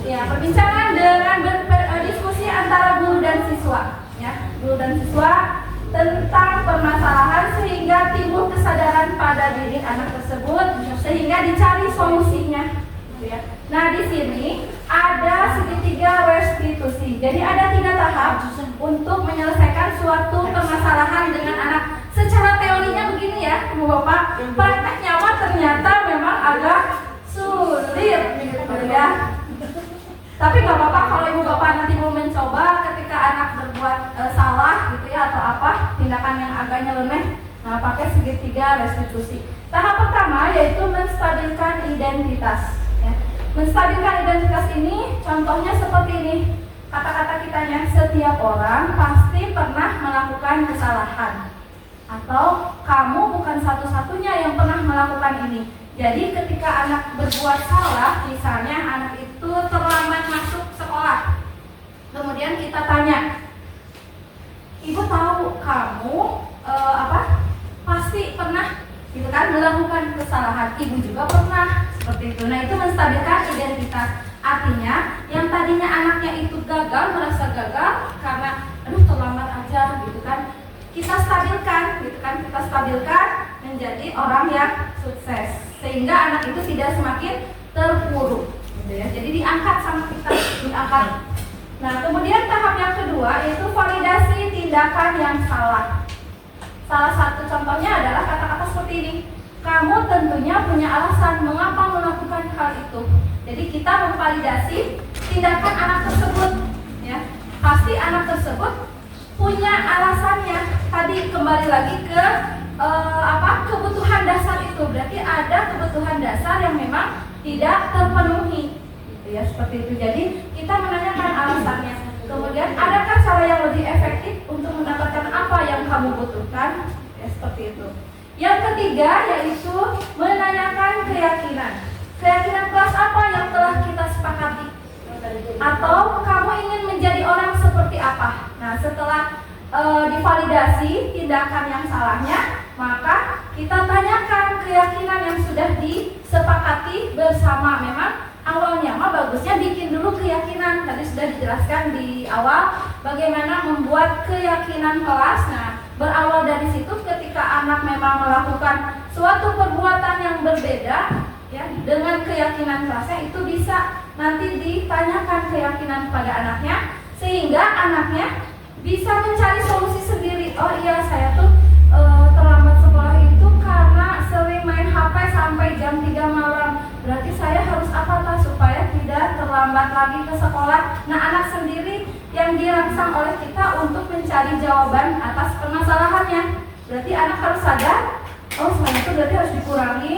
Ya, perbincangan dengan berdiskusi antara guru dan siswa ya. Guru dan siswa tentang permasalahan sehingga timbul kesadaran pada diri anak tersebut sehingga dicari solusinya gitu ya. Nah, di sini ada segitiga restitusi. Jadi ada 3 tahap untuk menyelesaikan suatu permasalahan dengan anak. Secara teorinya begini ya, Ibu Bapak, prakteknya ternyata memang agak sulit gitu ya. Tapi nggak apa-apa kalau Ibu Bapak nanti mau mencoba ketika anak berbuat salah gitu ya atau apa tindakan yang agak nyeleneh, Nah, pakai segitiga restitusi. Tahap pertama yaitu menstabilkan identitas. Ya. Menstabilkan identitas ini contohnya seperti ini. Kata-kata kitanya, setiap orang pasti pernah melakukan kesalahan. Atau kamu bukan satu-satunya yang pernah melakukan ini. Jadi ketika anak berbuat salah, misalnya anak itu terlambat masuk sekolah. Kemudian kita tanya, ibu tahu kamu pasti pernah gitu kan melakukan kesalahan. Ibu juga pernah seperti itu. Nah, itu menstabilkan identitas. Artinya yang tadinya anaknya itu merasa gagal karena terlambat aja gitu kan. Kita stabilkan menjadi orang yang sukses sehingga anak itu tidak semakin terpuruk gitu ya. Jadi diangkat sama kita, diangkat. Nah, kemudian tahap yang kedua yaitu validasi tindakan yang salah. Salah satu contohnya adalah kata-kata seperti ini. Kamu tentunya punya alasan mengapa melakukan hal itu. Jadi kita memvalidasi tindakan anak tersebut ya. Pasti anak tersebut punya alasannya. Tadi kembali lagi ke kebutuhan dasar itu. Berarti ada kebutuhan dasar yang memang tidak terpenuhi. Gitu ya, seperti itu. Jadi kita menanyakan alasannya. Kemudian adakah cara yang lebih efektif untuk mendapatkan apa yang kamu butuhkan? Ya, seperti itu. Yang ketiga yaitu menanyakan keyakinan. Keyakinan kelas apa yang telah kita sepakati? Atau kamu ingin menjadi orang seperti apa? Nah, setelah divalidasi tindakan yang salahnya, maka kita tanyakan keyakinan yang sudah disepakati bersama. Memang awalnya bagusnya bikin dulu keyakinan. Tadi sudah dijelaskan di awal bagaimana membuat keyakinan kelas. Nah, berawal dari situ ketika anak memang melakukan suatu perbuatan yang berbeda ya dengan keyakinan kelasnya, itu bisa nanti ditanyakan keyakinan pada anaknya sehingga anaknya bisa mencari solusi sendiri. Oh iya, saya tuh terlambat sekolah itu karena sering main HP sampai jam 3 malam. Berarti saya harus apa supaya tidak terlambat lagi ke sekolah. Nah, anak sendiri yang dirangsang oleh kita untuk mencari jawaban atas permasalahannya. Berarti anak harus sadar, oh selain itu berarti harus dikurangi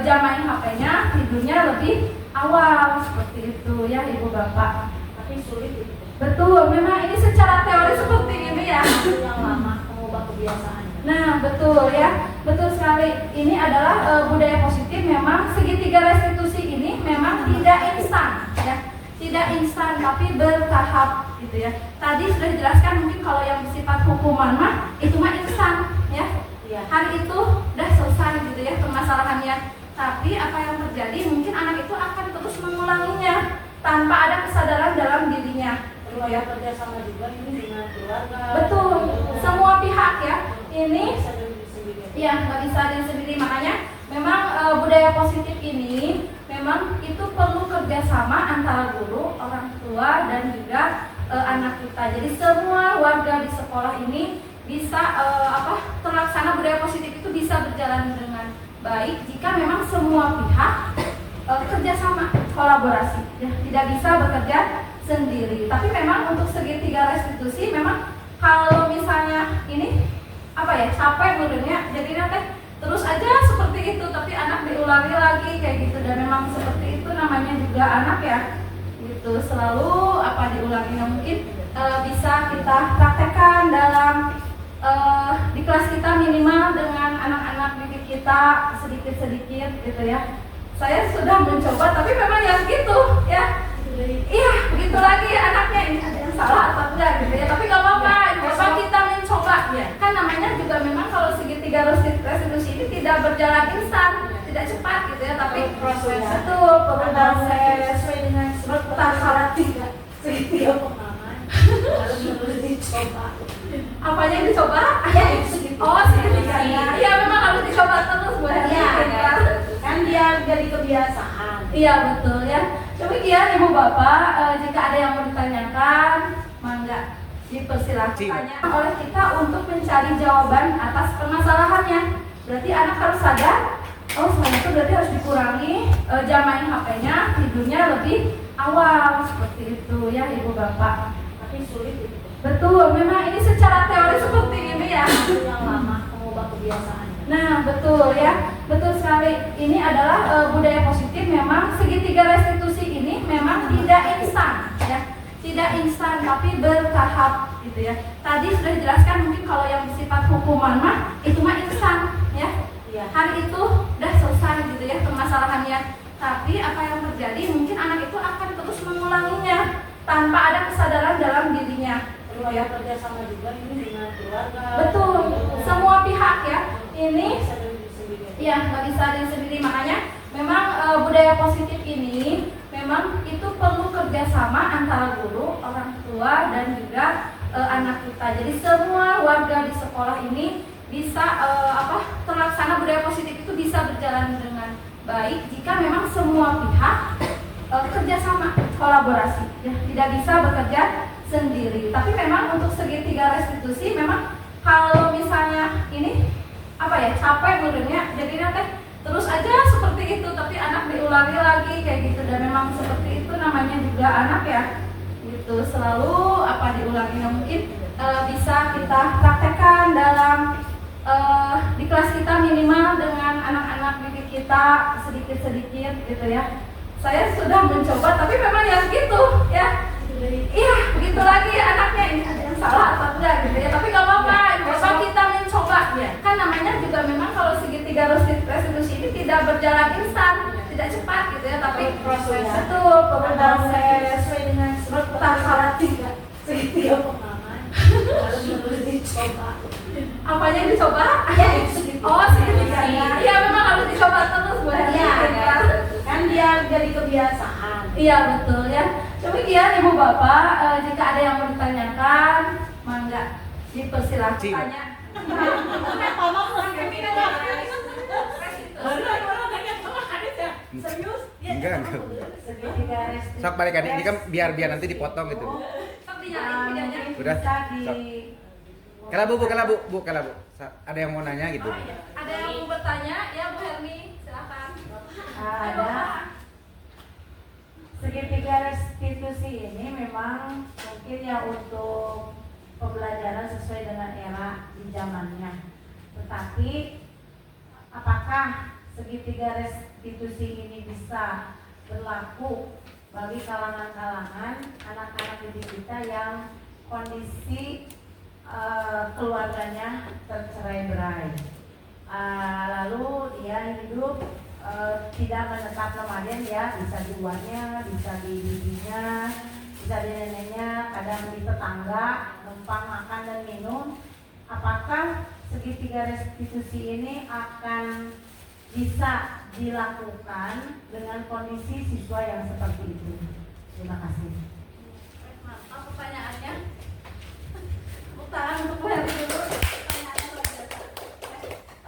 jam main HP-nya, tidurnya lebih awal. Seperti itu ya Ibu Bapak. Tapi sulit itu. Betul, memang ini secara teori seperti ini ya. Yang lama mengubah kebiasaan. Nah, betul ya, betul sekali. Ini adalah budaya positif. Memang segitiga restitusi ini memang tidak instan ya, tidak instan tapi bertahap gitu ya. Tadi sudah dijelaskan, mungkin kalau yang bersifat hukuman itu instan ya. Hari itu udah selesai gitu ya permasalahannya. Tapi apa yang terjadi, mungkin anak itu akan terus mengulanginya tanpa ada kesadaran dalam dirinya. Perlu ya kerja sama juga ini dengan keluarga. Betul, semua pihak ya. Ini ya nggak bisa diri sendiri. Makanya memang budaya positif ini memang itu perlu kerjasama antara guru, orang tua dan juga anak kita. Jadi semua warga di sekolah ini bisa terlaksana budaya positif itu bisa berjalan dengan baik jika memang semua pihak kerjasama, kolaborasi ya. Tidak bisa bekerja sendiri. Tapi memang untuk segitiga restitusi memang kalau misalnya ini capek modelnya jadinya terus aja seperti itu, tapi anak diulangi lagi kayak gitu. Dan memang seperti itu namanya juga anak ya gitu, selalu diulangi. Nah, mungkin bisa kita praktekkan dalam di kelas kita minimal dengan anak-anak didik kita sedikit-sedikit gitu ya. Saya sudah mencoba tapi memang yang gitu ya. Iya, begitu lagi anaknya, ini ada yang salah atau enggak gitu ya. Tapi nggak apa-apa, coba kita mencoba ya. Kan namanya juga memang kalau segitiga restitusi ini tidak berjalan instan, tidak cepat gitu ya. Tapi proses betul, proses sesuai dengan bertahap tiga segitiga pemahaman harus dicoba. Apanya yang dicoba? Segitiganya. Iya, memang harus dicoba terus Bu Herni. Kan dia jadi kebiasaan. Iya betul ya. Demikian Ibu Bapak, jika ada yang mau ditanyakan, mangga dipersilakan tanya oleh kita untuk mencari jawaban atas permasalahannya. Berarti anak harus sadar, oh selain itu berarti harus dikurangi jam main HP-nya, tidurnya lebih awal. Seperti itu ya Ibu Bapak. Tapi sulit itu. Betul, memang ini secara teori seperti ini ya. Yang lama mengubah kebiasaannya. Nah, betul ya, betul sekali. Ini adalah budaya positif. Memang segitiga restitusi ini memang tidak instan, ya, tidak instan, tapi bertahap, gitu ya. Tadi sudah dijelaskan, mungkin kalau yang bersifat hukuman mah itu mah instan, ya. Hari itu udah selesai, gitu ya, permasalahannya. Tapi apa yang terjadi? Mungkin anak itu akan terus mengulanginya tanpa ada kesadaran dalam dirinya. Perlu ya kerjasama juga ini dengan keluarga. Betul, semua pihak ya. Ini Bisa diri sendiri. ya nggak bisa diri sendiri, makanya memang budaya positif ini memang itu perlu kerjasama antara guru, orang tua dan juga anak kita. Jadi semua warga di sekolah ini bisa terlaksana budaya positif itu bisa berjalan dengan baik jika memang semua pihak kerjasama, kolaborasi, ya, tidak bisa bekerja sendiri. Tapi memang untuk segitiga restitusi memang kalau misalnya ini capek menurutnya, jadi nanti terus aja seperti itu, tapi anak diulangi lagi kayak gitu, dan memang seperti itu namanya juga anak ya, gitu, selalu diulangi. Nah, mungkin bisa kita praktekkan dalam di kelas kita minimal dengan anak-anak didik kita sedikit-sedikit gitu ya. Saya sudah mencoba, tapi memang yang gitu ya. Iya, begitu lagi anaknya, ini ada yang salah atau enggak gitu ya. Tapi nggak apa-apa, coba kita mencoba ya. Kan namanya juga memang kalau segitiga restitusi ini tidak berjalan instan, tidak cepat gitu ya. Tapi proses itu perlu proses bertahap juga. Segitiga pemahaman harus dicoba. Apanya yang dicoba? Oh, segitiganya. Iya, memang harus dicoba terus Bu Herni. Iya, kan biar jadi kebiasaan. Iya, betul ya. Demikian Ibu Bapak, jika ada yang mau ditanyakan, mangga dipersilakan tanya. Serius? Enggak. Segitiga restitusi. Sok balik ini kan biar nanti dipotong gitu. Udah. Sok. Kalau bu. Ada yang mau nanya gitu. Ada yang mau bertanya? Ya Bu Herni, silakan. Ada. Segitiga restitusi ini memang mungkin ya untuk pembelajaran sesuai dengan era di zamannya. Tetapi apakah segitiga restitusi ini bisa berlaku bagi kalangan-kalangan anak-anak didik kita yang kondisi keluarganya tercerai-berai, lalu dia hidup tidak menetap nomaden, ya, bisa di uangnya, bisa di bibinya, bisa di neneknya, kadang di tetangga, numpang makan dan minum. Apakah segitiga restitusi ini akan bisa dilakukan dengan kondisi siswa yang seperti itu? Terima kasih. Apa pertanyaannya? Tangan untuk Bu Herni dulu.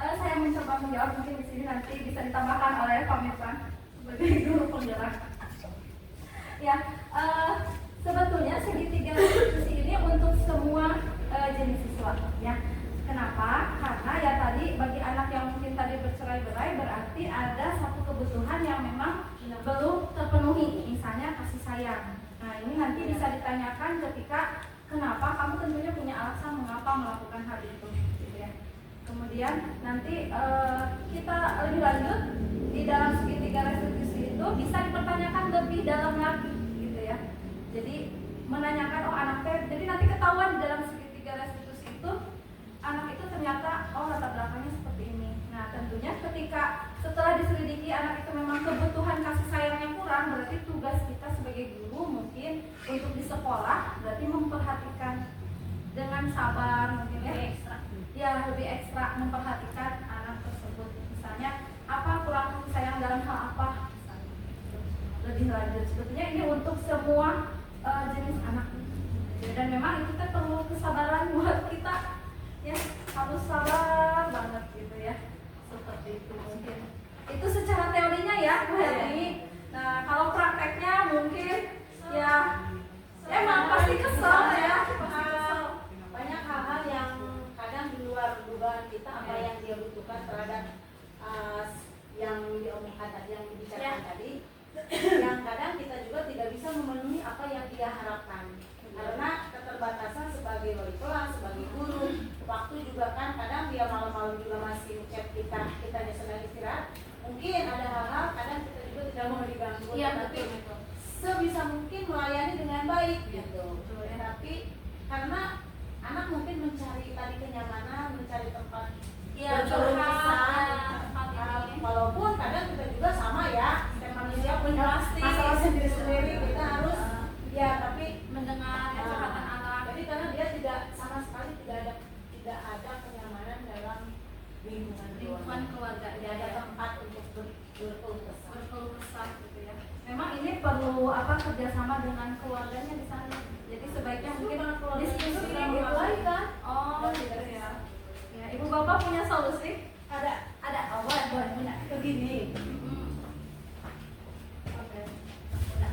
Saya mencoba menjawab, mungkin di sini nanti bisa ditambahkan oleh Pak Mirfan sebagai guru penggerak. Ya, sebetulnya segitiga restitusi ini untuk semua jenis siswa, ya. Kenapa? Karena ya tadi bagi anak yang mungkin tadi bercerai-berai berarti ada satu kebutuhan yang memang belum terpenuhi, misalnya kasih sayang. Nah, ini nanti bisa ditanyakan ketika kenapa, kamu tentunya punya alasan mengapa melakukan hal itu, gitu ya. Kemudian nanti kita lebih lanjut di dalam segitiga restitusi itu bisa dipertanyakan lebih dalam lagi, gitu ya. Jadi menanyakan anaknya, jadi nanti ketahuan di dalam segitiga restitusi itu anak itu ternyata latar belakangnya seperti ini. Nah, tentunya ketika setelah diselidiki anak itu memang kebutuhan kasih sayangnya kurang, berarti tugas kita sebagai guru mungkin untuk di sekolah berarti memperhatikan dengan sabar, mungkin ya lebih ekstra memperhatikan anak tersebut. Misalnya apa kurang kasih sayang dalam hal apa, lebih lanjut. Sebetulnya ini untuk semua jenis anak, dan memang itu perlu kesabaran buat kita, ya, harus sabar banget gitu ya, seperti itu. Mungkin itu secara teorinya ya Bu Herni. Nah, kalau prakteknya mungkin ya emang pasti kesel ya, Banyak hal-hal yang kadang di luar dugaan kita, apa yang dia butuhkan terhadap yang diomongkan tadi, yang dibicarakan tadi, yang kadang kita juga tidak bisa memenuhi apa yang dia harapkan karena keterbatasan sebagai wali kelas, sebagai guru. Waktu juga kan kadang dia malam-malam juga walaupun kadang kita juga sama ya, setiap manusia punya Pasti. masalah sendiri-sendiri, kita harus ya tapi mendengar curhatan anak. jadi karena dia tidak sama sekali tidak ada kenyamanan dalam lingkungan Keluarga, tidak ada tempat untuk berkeluh kesah. berkeluh kesah gitu ya. Memang ini perlu kerjasama dengan keluarganya di sana. Jadi sebaiknya mungkin diskusi mulai kan. Oh gitu ya. Ya, ibu bapak punya solusi? Ada punya begini. Oke. Ya.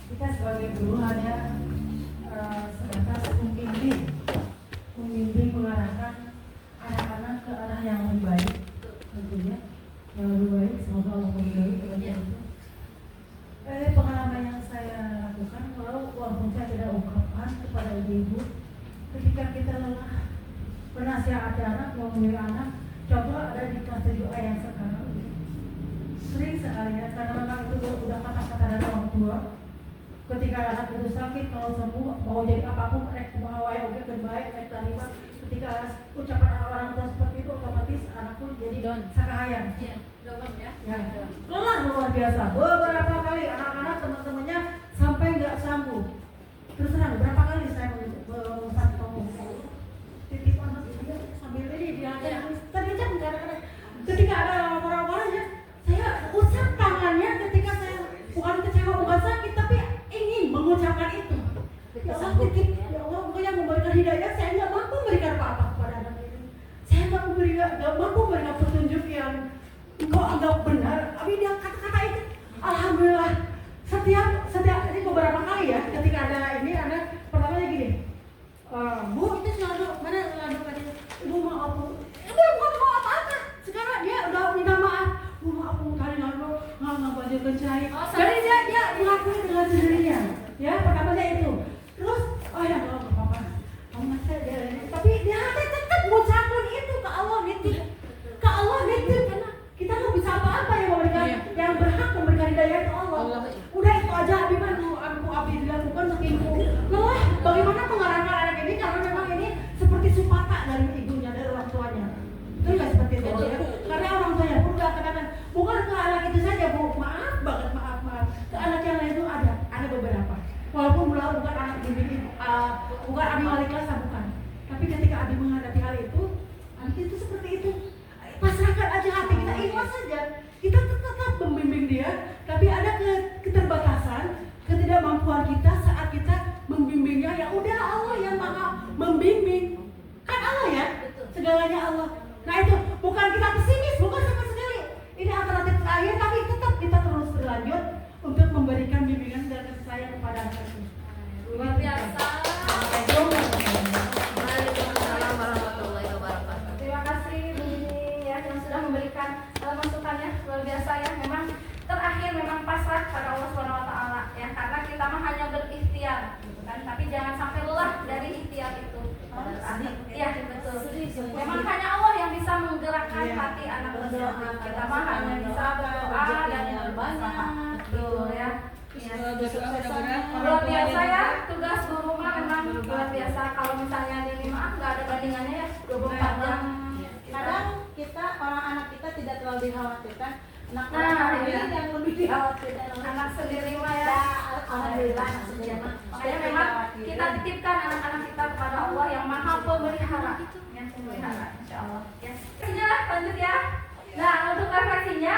Kita sebagai guru hanya sebatas membimbing mengarahkan anak-anak ke arah yang lebih baik, tentunya yang lebih baik. Semoga Allah memberkahi kepada itu. Pengalaman yang saya lakukan, walaupun saya tidak ungkapkan kepada ibu-ibu, ketika kita lelah menasihati anak, memilih anak, contoh ada di kelas 7A yang sekarang, sering sekali ya, karena memang itu udah kata-kata dari orang tua. Ketika anak itu sakit, kalau sembuh mau jadi apapun, mau oke terbaik, terima. Ketika ucapan orang tua seperti itu, otomatis anak pun jadi sakahayang. Iya, doang ya. Lelah luar biasa. Beberapa kali anak-anak teman-temannya sampai nggak sanggup. Terus terang berapa kali saya memesan ngomong titip anak dia sambil ini dia terlihat kadang-kadang ketika ada orang-orang ya saya usap tangannya ketika saya bukan kecewa bukan sakit tapi ingin mengucapkan itu. Ya Allah titip, ya Allah pokoknya memberikan hidayah. Saya nggak mampu memberikan apa-apa kepada anak ini. Saya nggak mampu memberikan petunjuk yang engkau anggap benar. Tapi dia kata-kata itu, alhamdulillah setiap ini beberapa kali ya ketika ada ini ada pertamanya gini, Bu itu selalu mana selalu tadi Ibu maaf Bu, bukan mau apa-apa. Sekarang dia udah minta maaf, Bu maaf Bu tadi nggak baju kencai. Jadi dia mengakui dengan sendirinya. Ya pertamanya itu. Terus ya nggak apa-apa. Kamu masa dia tapi dia tetap mengucapkan itu ke Allah nitip. Ke Allah nitip karena kita nggak bisa apa-apa yang memberikan yang berhak memberikan hidayah itu Allah. Udah itu aja Abi dilakukan sekinku. Lelah bagaimana mengarahkan anak ini karena memang ini seperti supata dari ibunya dari orang tuanya. Itu nggak seperti itu ya. Karena orang tuanya pun nggak katakan bukan ke anak itu saja Bu, maaf banget maaf. Ke anak yang lain itu ada beberapa. Walaupun bukan anak bimbing, bukan Abi wali kelas bukan. Tapi ketika Abi menghadapi hal itu, anak itu seperti itu. Pasrahkan aja hati kita, ikhlas saja. Kita tetap membimbing dia, tapi ada keterbatasan, ketidakmampuan kita saat kita membimbingnya. Ya udah Allah yang maha membimbing. Kan Allah ya, segalanya Allah. Nah itu bukan kita pesimis, bukan sama sekali. Ini alternatif terakhir, tapi tetap kita terus berlanjut untuk memberikan bimbingan dan kasih sayang kepada anak itu. Luar biasa. Waalaikumsalam warahmatullahi wabarakatuh. Terima kasih Bu Nini ya yang sudah memberikan masukannya luar biasa ya. Memang terakhir memang pasrah pada Allah Subhanahu wa taala ya, karena kita mah hanya berikhtiar gitu kan, tapi jangan sampai lelah dari ikhtiar itu. Iya betul. Memang hanya Allah yang bisa menggerakkan hati anak tersebut. Kita mah hanya bisa berdoa dan berbanyak gitu ya. Luar biasa ya, tugas guru mah memang luar biasa. Kalau misalnya di maaf nggak ada bandingannya ya, 24 jam. Kadang kita orang anak kita tidak terlalu dikhawatirkan. Anak Iya. yang lebih dikhawatirkan. Anak sendiri mah ya, Alhamdulillah anak sendiri. makanya memang kita titipkan anak-anak kita kepada Allah yang maha pemelihara, yang pemelihara, insya Allah. Ya, lanjut ya. Nah untuk refleksinya,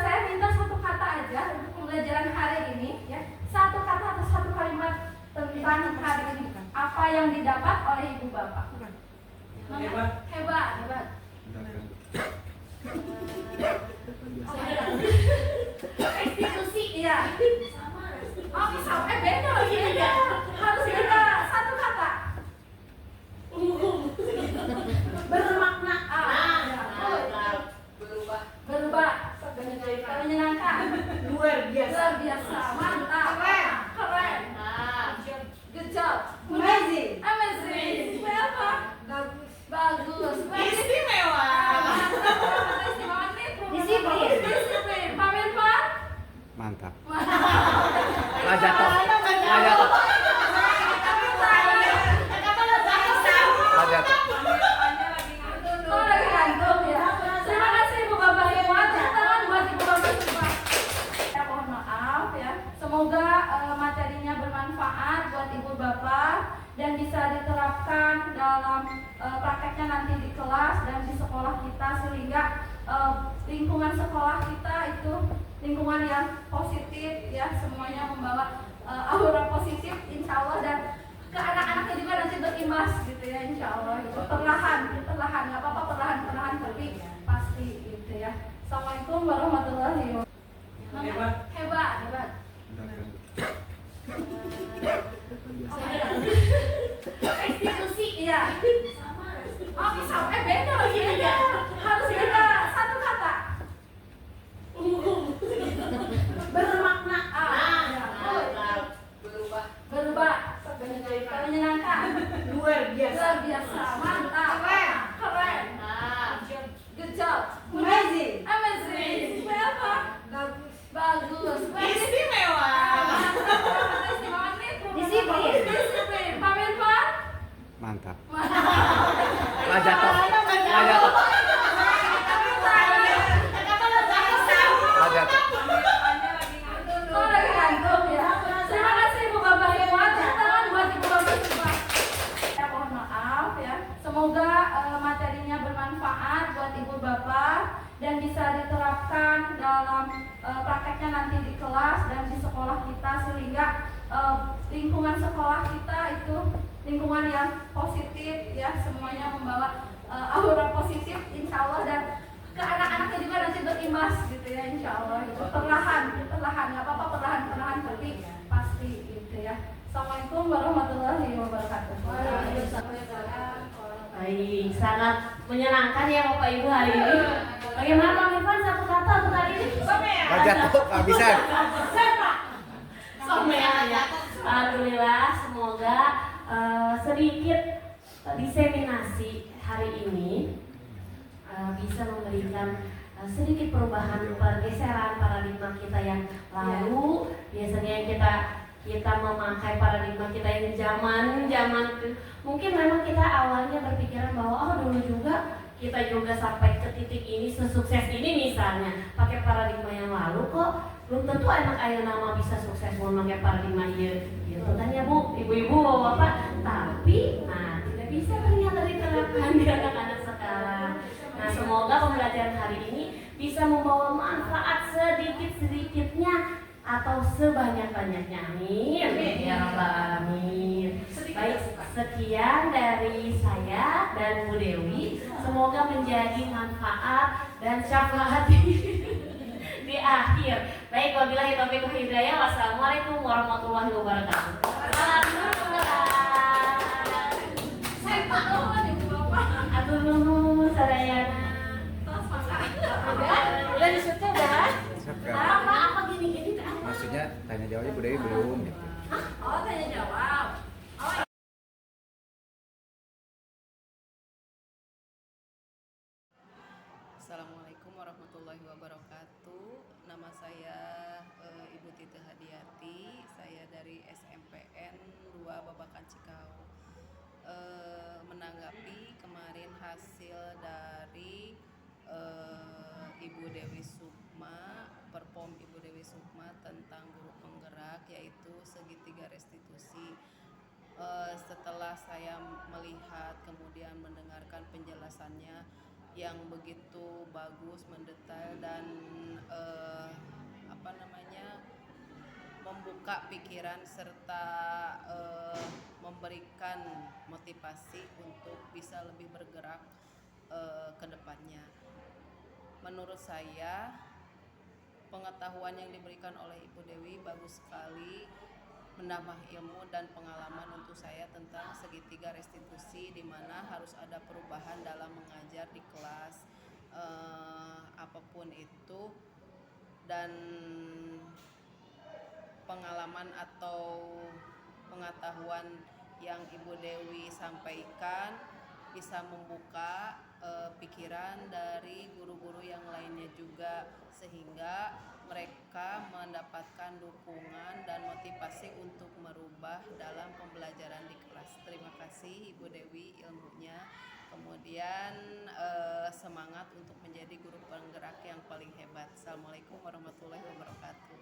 saya minta satu kata aja untuk pembelajaran hari ini, ya. Satu kata atau satu kalimat tentang hari ini. Apa yang didapat oleh ibu bapak? Hebat. Institusi, iya. Oh bisa, beda lagi ya. Harus beda satu kata. Bermakna. Berubah. Menyenangkan. Luar biasa. Mantap. Keren. Good job. Amazing. Supaya apa? Bagus. Istimewa. Istimewa nih. lingkungan yang positif ya, semuanya membawa aura positif insya Allah, dan ke anak-anaknya juga nanti berimbas gitu ya insya Allah. Itu perlahan nggak apa-apa, perlahan tapi pasti gitu ya. Assalamualaikum warahmatullahi wabarakatuh. Hebat. Institusi iya. Oh bisa, beda lagi beda. Harus beda satu kata. Bermakna. Berubah. Menyenangkan. Luar biasa. Mantap. Keren. Good job. Amazing. Apa? Bagus. Istimewa. Disiplin. Pamer Pak. Mantap. Lah jatuh. Oh, lagi ngantuk ya. Terima kasih Ibu Bapak Ibu. Tangan buat Ibu Bapak semua. Ya, mohon maaf ya. Semoga materinya bermanfaat buat Ibu Bapak dan bisa diterapkan dalam prakteknya nanti di kelas dan di sekolah kita, sehingga lingkungan sekolah kita itu lingkungan yang positif ya, semuanya membawa aura positif insya Allah, dan ke anak-anaknya juga nanti berimbas gitu ya insya Allah. Itu perlahan nggak apa-apa, perlahan tapi pasti gitu ya. Assalamualaikum warahmatullahi wabarakatuh. Baik, sangat menyenangkan ya Bapak Ibu hari ini. Bagaimana Bang Irfan, satu kata untuk hari ini? Lah jatuh kehabisan. Ya. Alhamdulillah, semoga sedikit diseminasi hari ini bisa memberikan sedikit perubahan, pergeseran paradigma kita yang lalu. Biasanya kita memakai paradigma kita yang zaman mungkin memang kita awalnya berpikiran bahwa dulu juga kita juga sampai ke titik ini, sesukses ini misalnya pakai paradigma yang lalu, kok belum tentu anak ayah nama bisa sukses memakai paradigma gitu kan ya Bu, ibu-ibu, bapak, tapi tidak bisa ternyata diterapkan di anak-anak sekarang. Nah, semoga pembelajaran hari ini bisa membawa manfaat sedikit-sedikitnya atau sebanyak-banyaknya. Amin. Ya Rabbal Alamin. Baik, sekian dari saya dan Bu Dewi. Semoga menjadi manfaat dan syafaat di akhir. Baik, wabillahi taufiq wal hidayah. Wassalamualaikum warahmatullahi wabarakatuh. Atur nuhun sadayana. Udah disuruh dah. Apa gini-gini? Maksudnya tanya jawabnya Bu Dewi belum gitu. Oh, tanya jawab. Assalamualaikum warahmatullahi wabarakatuh. Nama saya Ibu Titi Hadiati. Saya dari SMPN 2 Babakan Cikau. Menanggapi kemarin hasil dari Ibu Dewi Sukma, perform Ibu Dewi Sukma tentang guru penggerak, yaitu segitiga restitusi. Setelah saya melihat kemudian mendengarkan penjelasannya yang begitu bagus, mendetail, dan membuka pikiran serta memberikan motivasi untuk bisa lebih bergerak ke depannya. Menurut saya pengetahuan yang diberikan oleh Ibu Dewi bagus sekali, menambah ilmu dan pengalaman untuk saya tentang segitiga restitusi, di mana harus ada perubahan dalam mengajar di kelas apapun itu, dan pengalaman atau pengetahuan yang Ibu Dewi sampaikan bisa membuka pikiran dari guru-guru yang lainnya juga, sehingga mereka mendapatkan dukungan dan motivasi untuk merubah dalam pembelajaran di kelas. Terima kasih Ibu Dewi ilmunya, kemudian semangat untuk menjadi guru penggerak yang paling hebat. Assalamualaikum warahmatullahi wabarakatuh.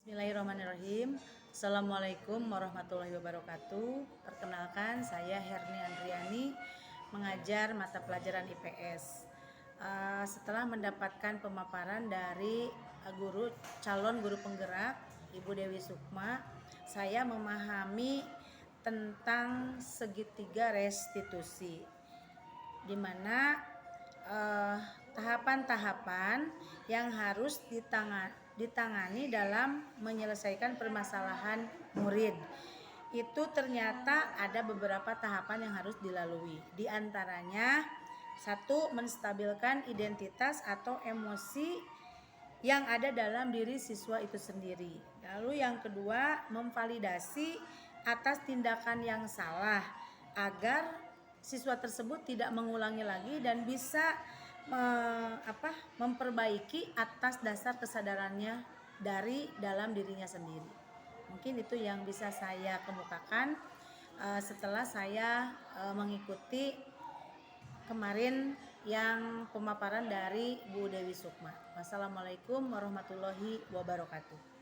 Bismillahirrahmanirrahim. Assalamualaikum warahmatullahi wabarakatuh. Perkenalkan, saya Herni Andriani, mengajar mata pelajaran IPS. setelah mendapatkan pemaparan dari calon guru penggerak Ibu Dewi Sukma, saya memahami tentang segitiga restitusi, di mana tahapan-tahapan yang harus ditangani dalam menyelesaikan permasalahan murid. Itu ternyata ada beberapa tahapan yang harus dilalui. Di antaranya, 1, menstabilkan identitas atau emosi yang ada dalam diri siswa itu sendiri. Lalu yang kedua, memvalidasi atas tindakan yang salah agar siswa tersebut tidak mengulangi lagi dan bisa memperbaiki atas dasar kesadarannya dari dalam dirinya sendiri. Mungkin itu yang bisa saya kemukakan setelah saya mengikuti kemarin yang pemaparan dari Bu Dewi Sukma. Wassalamualaikum warahmatullahi wabarakatuh.